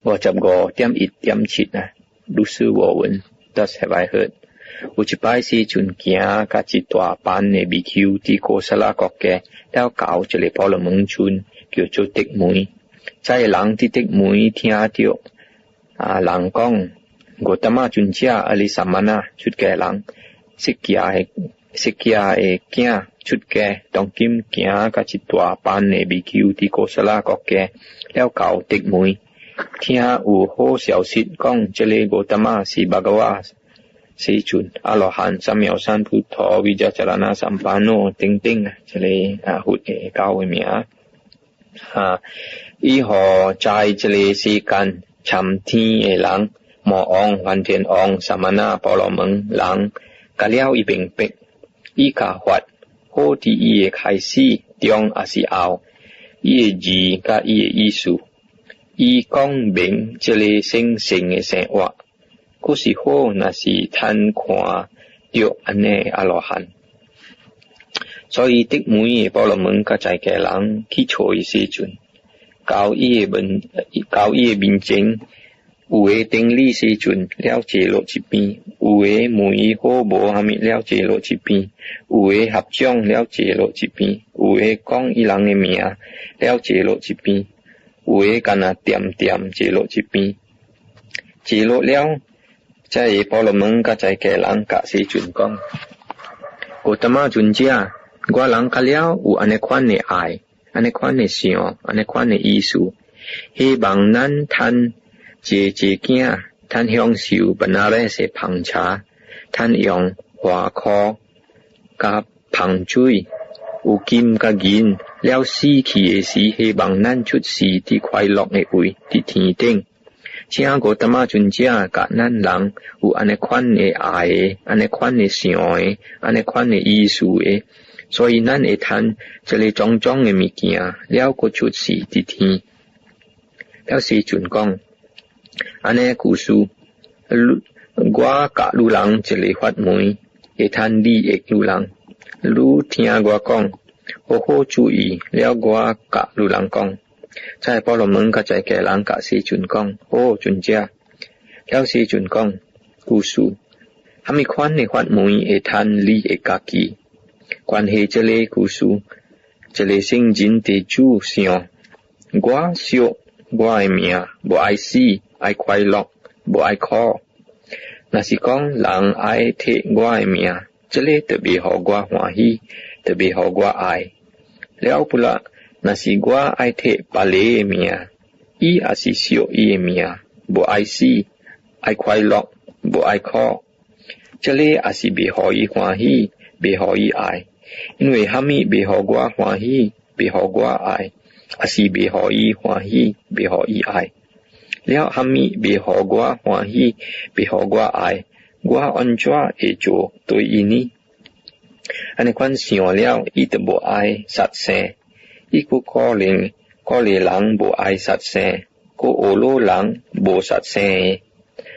我執個點一點切啊，如是我聞 Thus have I heard 有一擺時陣行甲一大班的米丘佇哥薩拉國嘅了到一個婆羅門村叫做迪梅，在人佇迪梅聽到人講我他媽尊者阿里薩曼那出家人釋迦的囝出家當今行甲一大班的米丘佇哥薩拉國嘅了到迪梅，聽有好消息講這個我他媽是巴嘎瓦世尊阿羅漢三藐三菩提วิจารณสัมปันโน等等這裡佛嘅教嘅名以後在這裡時間參天嘅人魔王梵天王薩瑪那婆羅門人甲了伊並逼伊甲發好佇伊嘅開始中也是後伊嘅字甲伊嘅意思伊講明這裡聖嘅生活嗰時好那是ท่าน看到安尼阿羅漢，所以的每個婆羅門甲在家人去找伊時陣，教伊嘅面前，有嘅定理時陣了解落一邊，有嘅每好無蝦米了解落一邊，有嘅合掌了解落一邊，有嘅講伊人嘅名了解落一邊，有嘅干那點解落一邊，解落了。在婆羅門甲在家人甲世尊講，我他媽尊者，我人甲了有安尼款的愛，安尼款的想，安尼款的意思，希望咱趁這囝，趁享受本來咧是捧茶，趁用花殼甲捧水，有金甲銀了死去的時，希望咱出世佇快樂的位佇天頂。請我他媽尊者甲咱人有安尼款的愛的，安尼款的想的，安尼款的意思的，所以咱會趁這個種種的物件了個出世佇天。了世尊講，安尼故事，我甲女人一個法門，會趁利益女人。汝聽我講，好好注意。了我甲女人講。在婆羅門甲在家人甲世尊講，尊者，了世尊講，故事，蝦米款的法門會趁利益家己，關係這個故事，這個聖人地主想，我惜我的命，無愛死，愛快樂，無愛苦。若是講人愛摕我的命，這個特別互我歡喜，特別互我愛，了不啦？若是我愛摕別個的命，伊也是惜伊的命，無愛死，愛快樂，無愛苦，這個也是袂互伊歡喜，袂互伊愛，因為蝦米袂互我歡喜，袂互我愛，也是袂互伊歡喜，袂互伊愛。了蝦米袂互我歡喜，袂互我愛，我安怎會做對伊呢？安尼款想了，伊就無愛殺生。伊個可能人無愛殺生，個學羅人無殺生的，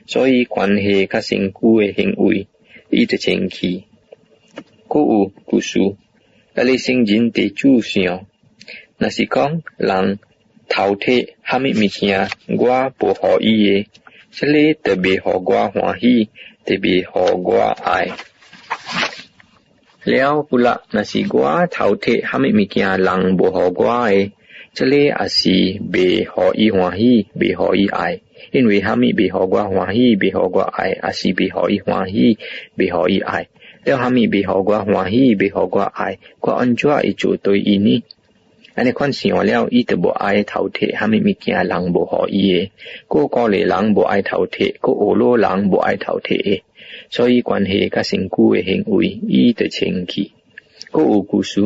所以關係較身軀的行為，伊就清氣。個有故事，咱咧聖人地主想，若是講人頭體蝦米物件，我無互伊的，這個特別互我歡喜，特別互我愛。了不啦，若是我頭體蝦米物件人無互我的，這個也是袂互伊歡喜，袂互伊愛，因為蝦米袂互我歡喜，袂互我愛，也是袂互伊歡喜，袂互伊愛。了蝦米袂互我歡喜，袂互我愛，我安怎會做對伊呢？安尼款想了，伊就無愛頭體蝦米物件人無互伊的，個個咧人無愛頭體，個學羅人無愛頭體的。所以關係甲身軀的行為，伊就清氣。個有故事，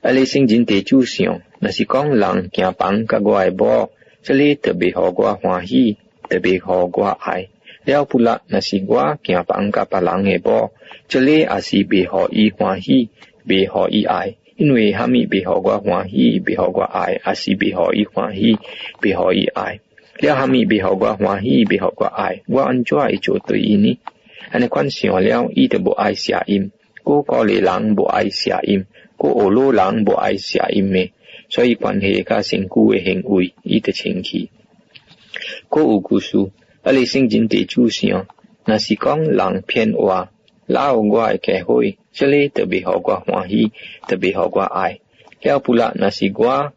咧聖人地主想，若是講人行房甲我的某，這個特別互我歡喜，特別互我愛。了不啦，若是我行房甲別人的某，這個也是袂互伊歡喜，袂互伊愛，因為蝦米袂互我歡喜，袂互我愛，也是袂互伊歡喜，袂互伊愛。了蝦米袂互我歡喜，袂互我愛，我安怎會做對伊呢？安尼款想了，伊就無愛邪淫，個咧人無愛邪淫，個學羅人無愛邪淫的，所以關係甲身軀的行為，伊就清氣。có ủ cụ su ở đây sinh chính tế chú xiong là sĩ con làng phiên hòa lao qua kẻ hôi cho lê tự bị họ qua hòa hi tự bị họ qua ai leo pula là sĩ qua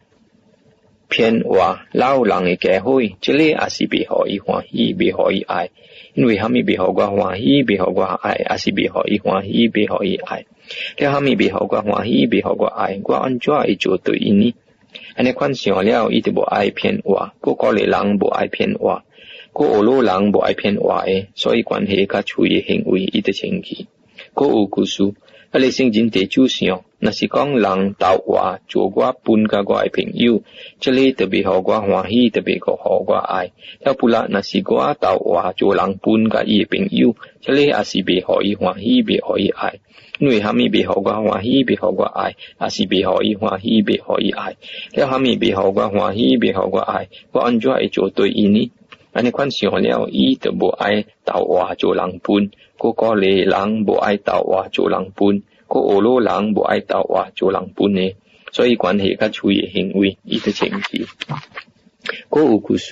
phiên hòa lao làng kẻ hôi cho lê à sĩ bị họ y hòa hi bị họ y ai因为他们被họ qua hòa hi bị họ qua ai à sĩ bị họ y hòa hi bị họ y ai leo他们被họ qua hòa hi bị họ qua ai qua ăn cho ai chỗ tự iniอันนี้ความเสียแล้วอีตบ่อายเพียนว่าก็เลยหลังบ่อายเพียนว่าก็โอโลหลังบ่อายเพียนว่า所以关系较处于行为อีต情绪ก็有故事อะเลยสิ่งจริงที่จู่เสีย那是讲人斗ว่า做ว่าปุ่นกับว่า朋友这里特别好ว่า欢喜特别好ว่า爱แล้วปุระ那是ว่า斗ว่า做人ปุ่นกับอี朋友这里也是别好อี欢喜别好อี爱因为他们别好ว่า欢喜别好ว่า爱也是别好อี欢喜别好อี爱แล้ว他们别好ว่า欢喜别好ว่า爱ว่าอันจ้าไอ้โจตัวอีนี้อันนี้ความเสียแล้วอีตบ่ไอ้斗ว่า做人ปุ่นก็เลยหลังบ่ไอ้斗ว่า做人ปุ่นก็โอโลหลังบ่ไอ้斗ว่า做人ปุ่นเนี่ย所以关系较处于行为伊的情绪ก็有故事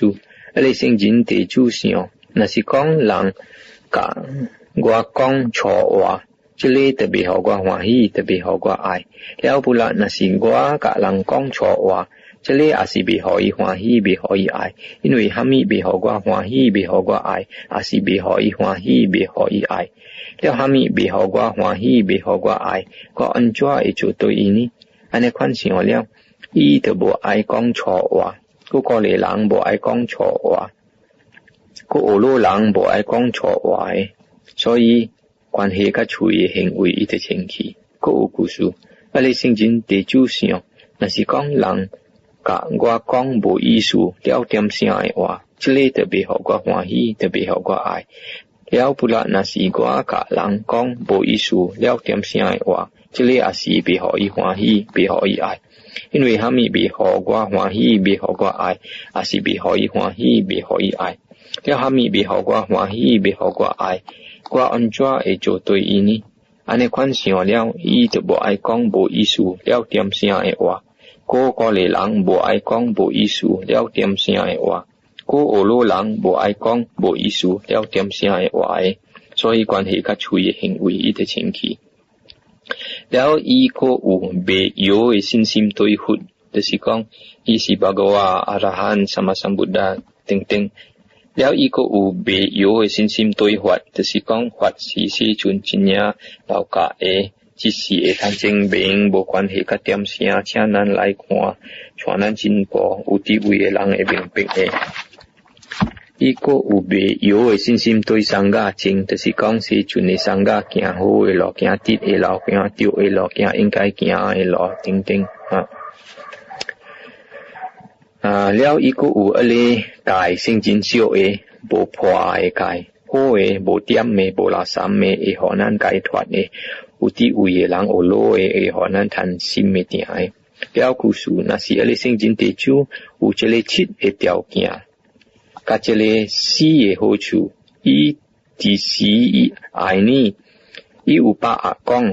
อะเลยสิ่งจริงที่จู่เสีย那是讲人甲我讲错话这里特别好我欢喜特别好我爱แล้วปุระ那是我甲人讲错话这里也是别好伊欢喜别好伊爱因为他们别好我欢喜别好我爱也是别好伊欢喜别好伊爱แล้ว他们别好我欢喜别好我爱ก็อันจ้าไอ้จุดตัวอีนี้อันนี้ความเสียแล้วอีตบ่ไอ้讲错话ก็เลยหลังบ่ไอ้讲错话ก็โอโลหลังบ่ไอ้讲错话所以关系较处于行为伊的情绪ก็有故事อะเลยสิ่งจริงที่จู่เสีย那是讲人甲我讲无意思了点啥的话这里特别好我欢喜特别好我爱แล้วปุระ那是我甲人讲无意思了点啥的话这里也是别好伊欢喜别好伊爱因为他们别好我欢喜别好我爱也是别好伊欢喜别好伊爱แล้ว他们别好我欢喜别好我爱我安怎会做对伊呢อันนี้ความเสียแล้วอีจะบ่ไอ้讲无意思了点啥的话ก็เลยหลังบ่ไอ้讲无意思了点啥的话ก็โอโลหลังบ่ไอ้讲无意思了点啥的话所以关系较处于行为伊的情绪แล้วอีก็有别有的信心对付就是讲伊是บากวาอรหันต์สัมมาสัมพุทธะ等แล้วอีก็有别有的信心对法就是讲法是是准真呀到家只是会通证明无关系甲点啥请咱来看传咱进步有地位的人会明白的伊个有别有的信心对上家证就是讲是准的上家行好的路行直的路行对的路行应该行的路等แล้วอีก有อะไรกายสิ่งจินเสียวบ่พอไกายโหบ่เตรียมบ่ลาสามหอนั้นกายถอดอุติอุยหลังโอโลหอนั้นทันซิมติไอแล้วกุสูนะสิอะไรสิ่งจินเตจูอุเจเลชิดเตียวเกียกะเจเลซีโหชูอีติซีไอนี่อีอุปะอะกอง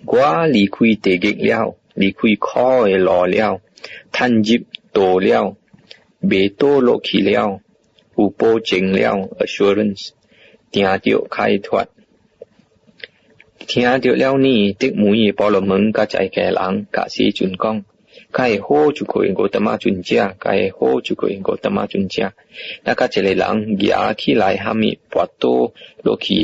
กว่าลีคุยเตเกกแล้วลีคุยข้อรอแล้วทันจิบโตแล้วเบโตโลขีแล้วอุโปเจงแล้ว assurance เตียเดียวใครถอดเตียเดียวแล้วนี่ตึกหมุยปอลมึงกะใจแก่หลังกะสีจุนกองใครโหจุกอยโกตมะจุนเจียใครโหจุกอยโกตมะจุนเจียแล้วก็จะเลยหลังยาขี้ไหลหามิปอโตโลขี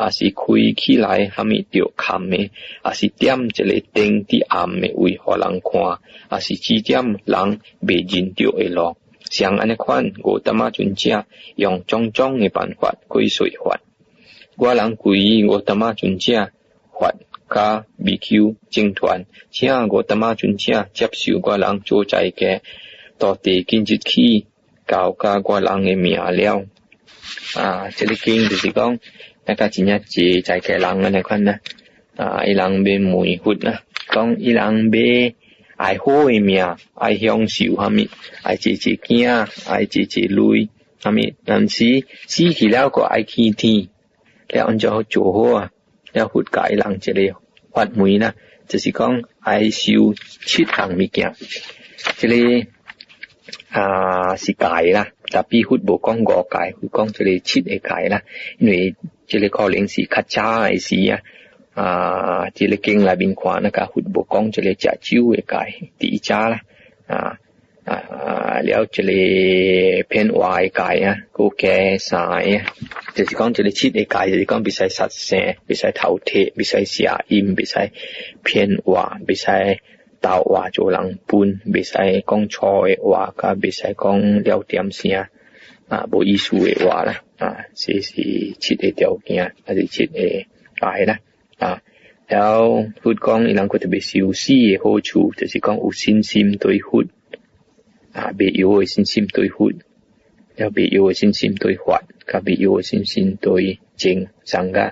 อาสิคุยขี้ไหลหามิเดียวคำอาสิเตรียมจะเลยเต็งที่อามอุยหอหลังควาอาสิจีเตรียมหลังเบจินเดียวลอ像安尼款我他妈准家用种种的办法归水法我人归我他妈准家法加 BQ 整团请我他妈准家接受我人做在嘅到地建设起教加我人的名了这里经就是讲那个真正是在嘅人安尼款啦伊人被媒活啦讲伊人被爱好的命爱享受啥物爱姐姐囝爱姐姐女啥物但是死去了ก็爱去天แล้วอันจะ做好แล้ว活解人这里法门啦就是讲爱修七项物件这里สิกาย啦tapi hút bộ con gò cài hút con cho lấy chít ấy cài là người cho lấy kho lên xì khát cha ấy xì cho lấy kinh là bình khoa nó cả hút bộ con cho lấy trả chiếu ấy cài tí cha làแล้วจะเลยเพนวายกายกูแกสายจะสิconจะเลยชิดไอ้กายจะสิconบิไซสัตแสบิไซเฒ่าเทบิไซเสียอิมบิไซเพนวาบิไซตาวว่าโจหลังปุนบิไซกองชอยว่าก็บิไซกองเลี้ยวเตรียมเสียบ่อีสูเอว่าล่ะสิชิดไอ้เตียวเกียสิชิดไอ้กายนะแล้วพูดกองอีหลังก็จะไปซิวซี่โฮชูจะสิกองอุซินซิมตัวหุดbị yêu sinh sim tôi hútแล้ว bị yêu sinh sim tôi hoạt กับ bị yêu sinh sim tôi chỉnh sang ga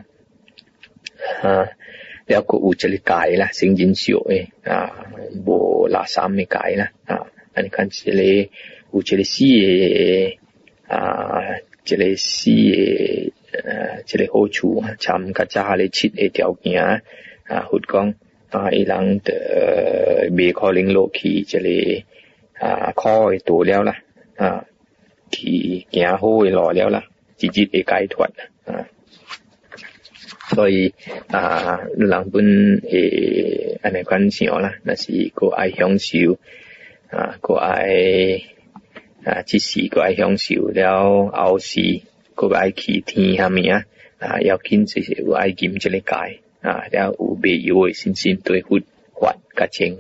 แล้วก็อุจจาระกายล่ะสิ่งยินเสียวบ่ละสามไม่กายล่ะอันนี้กันสิเลอุจจาระสีจะเลสีจะเลโหชูชำกะจาเลชิดเตียวเกียหุดกองอีหลังเบคอลิงโลคีจะเลคอยตัวแล้วล่ะขี่เกียโหยรอแล้วล่ะจิตไอ้ไกลถวด所以人本安尼款想啦那是个爱享受个爱即时个爱享受了后时个爱去天下面要紧就是有爱金这个界了有别有的信心对活活甲情